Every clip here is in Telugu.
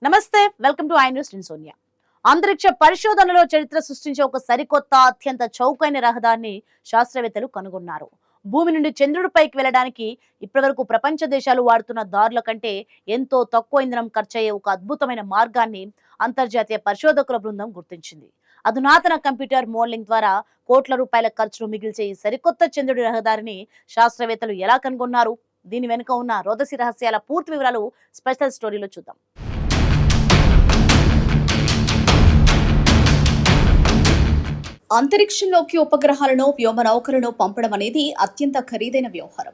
నమస్తే, వెల్కమ్ టు ఐ న్యూస్. నేను సోనియా. అంతరిక్ష పరిశోధనలో చరిత్ర సృష్టించే ఒక సరికొత్త అత్యంత చౌకైన రహదారిని శాస్త్రవేత్తలు కనుగొన్నారు. భూమి నుండి చంద్రుడిపైకి వెళ్ళడానికి ఇప్పటివరకు ప్రపంచ దేశాలు వాడుతున్న దారుల కంటే ఎంతో తక్కువ ఇంధనం ఖర్చయ్యే ఒక అద్భుతమైన మార్గాన్ని అంతర్జాతీయ పరిశోధకుల బృందం గుర్తించింది. అధునాతన కంప్యూటర్ మోడలింగ్ ద్వారా కోట్ల రూపాయల ఖర్చును మిగిల్చే ఈ సరికొత్త చంద్రుడి రహదారిని శాస్త్రవేత్తలు ఎలా కనుగొన్నారు? దీని వెనుక ఉన్న రోదసి రహస్యాల పూర్తి వివరాలు స్పెషల్ స్టోరీలో చూద్దాం. అంతరిక్షంలోకి ఉపగ్రహాలను వ్యోమనౌకలను పంపడం అనేది అత్యంత ఖరీదైన వ్యవహారం.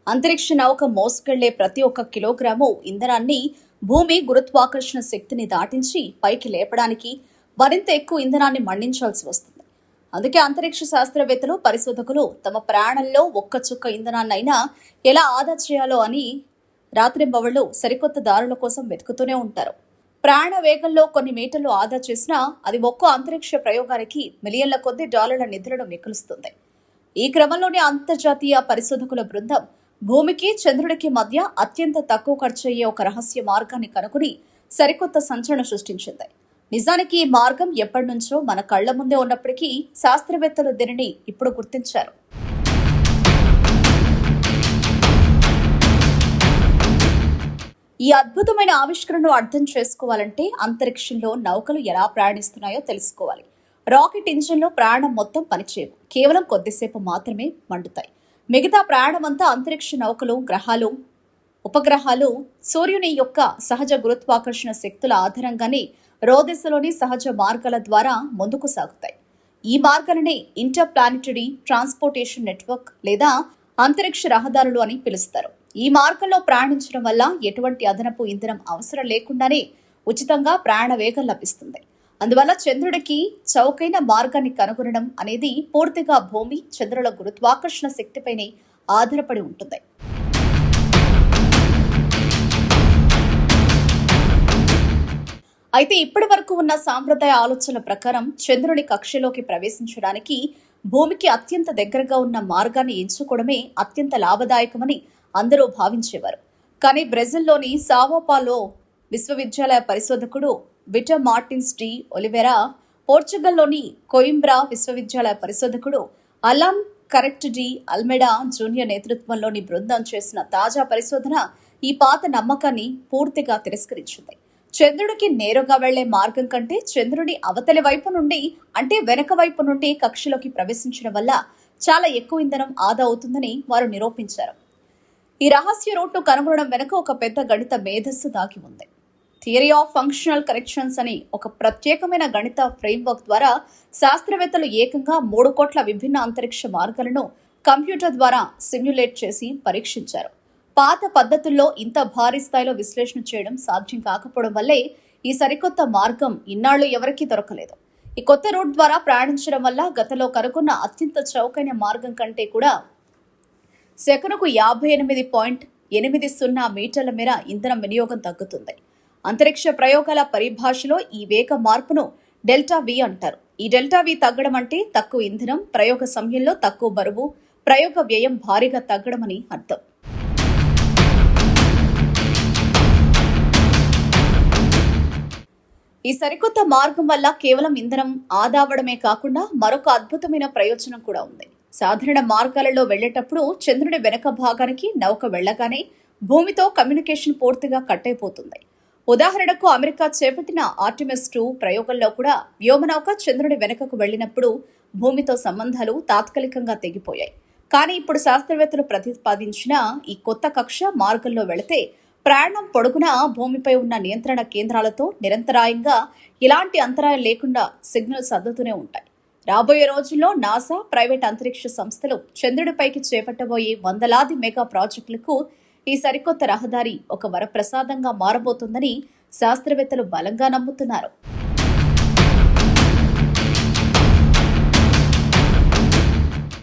అంతరిక్ష నౌక మోసుకెళ్లే ప్రతి ఒక్క కిలోగ్రాము ఇంధనాన్ని భూమి గురుత్వాకర్షణ శక్తిని దాటించి పైకి లేపడానికి మరింత ఎక్కువ ఇంధనాన్ని మండించాల్సి వస్తుంది. అందుకే అంతరిక్ష శాస్త్రవేత్తలు, పరిశోధకులు తమ ప్రాణంలో ఒక్క చుక్క ఇంధనాన్నైనా ఎలా ఆదా చేయాలో అని రాత్రింబవళ్లు సరికొత్త దారుల కోసం వెతుకుతూనే ఉంటారు. ప్రాణ వేగంలో కొన్ని మీటర్లు ఆదా చేసినా అది ఒక్కో అంతరిక్ష ప్రయోగానికి మిలియన్ల కొద్ది డాలర్ల నిధులను మిగులుస్తుంది. ఈ క్రమంలోనే అంతర్జాతీయ పరిశోధకుల బృందం భూమికి చంద్రుడికి మధ్య అత్యంత తక్కువ ఖర్చయ్యే ఒక రహస్య మార్గాన్ని కనుగొని సరికొత్త సంచలనం సృష్టించింది. నిజానికి ఈ మార్గం ఎప్పటి నుంచో మన కళ్ల ముందే ఉన్నప్పటికీ శాస్త్రవేత్తలు దీనిని ఇప్పుడు గుర్తించారు. ఈ అద్భుతమైన ఆవిష్కరణను అర్థం చేసుకోవాలంటే అంతరిక్షంలో నౌకలు ఎలా ప్రయాణిస్తున్నాయో తెలుసుకోవాలి. రాకెట్ ఇంజిన్లో ప్రయాణం మొత్తం పనిచేయవు, కేవలం కొద్దిసేపు మాత్రమే మండుతాయి. మిగతా ప్రయాణం అంతా అంతరిక్ష నౌకలు, గ్రహాలు, ఉపగ్రహాలు సూర్యుని యొక్క సహజ గురుత్వాకర్షణ శక్తుల ఆధారంగానే రోదశలోని సహజ మార్గాల ద్వారా ముందుకు సాగుతాయి. ఈ మార్గాలనే ఇంటర్ ప్లానిటరీ ట్రాన్స్పోర్టేషన్ నెట్వర్క్ లేదా అంతరిక్ష రహదారులు అని పిలుస్తారు. ఈ మార్గంలో ప్రయాణించడం వల్ల ఎటువంటి అదనపు ఇంధనం అవసరం లేకుండానే ఉచితంగా ప్రయాణ వేగం లభిస్తుంది. అందువల్ల చంద్రుడికి చౌకైన మార్గాన్ని కనుగొనడం అనేది పూర్తిగా భూమి, చంద్రుల గురుత్వాకర్షణ శక్తిపైనే ఆధారపడి ఉంటుంది. అయితే ఇప్పటి వరకు ఉన్న సాంప్రదాయ ఆలోచనల ప్రకారం చంద్రుని కక్షలోకి ప్రవేశించడానికి భూమికి అత్యంత దగ్గరగా ఉన్న మార్గాన్ని ఎంచుకోవడమే అత్యంత లాభదాయకమని అందరూ భావించేవారు. కానీ బ్రెజిల్లోని సావోపాలో విశ్వవిద్యాలయ పరిశోధకుడు విటర్ మార్టిన్స్ డి ఒలివెరా, పోర్చుగల్లోని కోయింబ్రా విశ్వవిద్యాలయ పరిశోధకుడు అలాన్ కరెక్ట్ డి అల్మెడా జూనియర్ నేతృత్వంలోని బృందం చేసిన తాజా పరిశోధన ఈ పాత నమ్మకాన్ని పూర్తిగా తిరస్కరించింది. చంద్రుడికి నేరుగా వెళ్లే మార్గం కంటే చంద్రుడి అవతలి వైపు నుండి, అంటే వెనక వైపు నుండి కక్షలోకి ప్రవేశించడం వల్ల చాలా ఎక్కువ ఇంధనం ఆదా అవుతుందని వారు నిరూపించారు. ఈ రహస్య రూట్ను కనుగొనడం వెనుక ఒక పెద్ద గణిత మేధస్సు దాగి ఉంది. థియరీ ఆఫ్ ఫంక్షనల్ కరెక్షన్స్ అని ఒక ప్రత్యేకమైన గణిత ఫ్రేమ్వర్క్ ద్వారా శాస్త్రవేత్తలు ఏకంగా 3 కోట్ల విభిన్న అంతరిక్ష మార్గాలను కంప్యూటర్ ద్వారా సిమ్యులేట్ చేసి పరీక్షించారు. పాత పద్ధతుల్లో ఇంత భారీ స్థాయిలో విశ్లేషణ చేయడం సాధ్యం కాకపోవడం వల్లే ఈ సరికొత్త మార్గం ఇన్నాళ్లు ఎవరికీ దొరకలేదు. ఈ కొత్త రూట్ ద్వారా ప్రయాణించడం వల్ల గతంలో కనుగొన్న అత్యంత చౌకైన మార్గం కంటే కూడా సెకనుకు 58.80 మీటర్ల మేర ఇంధనం వినియోగం తగ్గుతుంది. అంతరిక్ష ప్రయోగాల పరిభాషలో ఈ వేగ మార్పును డెల్టా వి అంటారు. ఈ డెల్టా వి తగ్గడం అంటే తక్కువ ఇంధనం, ప్రయోగ సమయంలో తక్కువ బరువు, ప్రయోగ వ్యయం భారీగా తగ్గడం అని అర్థం. ఈ సరికొత్త మార్గం వల్ల కేవలం ఇంధనం ఆదా అవడమే కాకుండా మరొక అద్భుతమైన ప్రయోజనం కూడా ఉంది. సాధారణ మార్గాలలో వెళ్లేటప్పుడు చంద్రుడి వెనక భాగానికి నౌక వెళ్లగానే భూమితో కమ్యూనికేషన్ పూర్తిగా కట్ అయిపోతుంది. ఉదాహరణకు అమెరికా చేపట్టిన ఆర్టిమిస్ 2 ప్రయోగంలో కూడా వ్యోమనౌక చంద్రుడి వెనుకకు వెళ్లినప్పుడు భూమితో సంబంధాలు తాత్కాలికంగా తెగిపోయాయి. కానీ ఇప్పుడు శాస్త్రవేత్తలు ప్రతిపాదించిన ఈ కొత్త కక్ష మార్గంలో వెళితే ప్రయాణం పొడుగునా భూమిపై ఉన్న నియంత్రణ కేంద్రాలతో నిరంతరాయంగా ఇలాంటి అంతరాయం లేకుండా సిగ్నల్స్ అందుతూనే ఉంటాయి. రాబోయే రోజుల్లో నాసా, ప్రైవేట్ అంతరిక్ష సంస్థలు చంద్రుడిపైకి చేపట్టబోయే వందలాది మెగా ప్రాజెక్టులకు ఈ సరికొత్త రహదారి ఒక వరప్రసాదంగా మారబోతుందని శాస్త్రవేత్తలు బలంగా నమ్ముతున్నారు.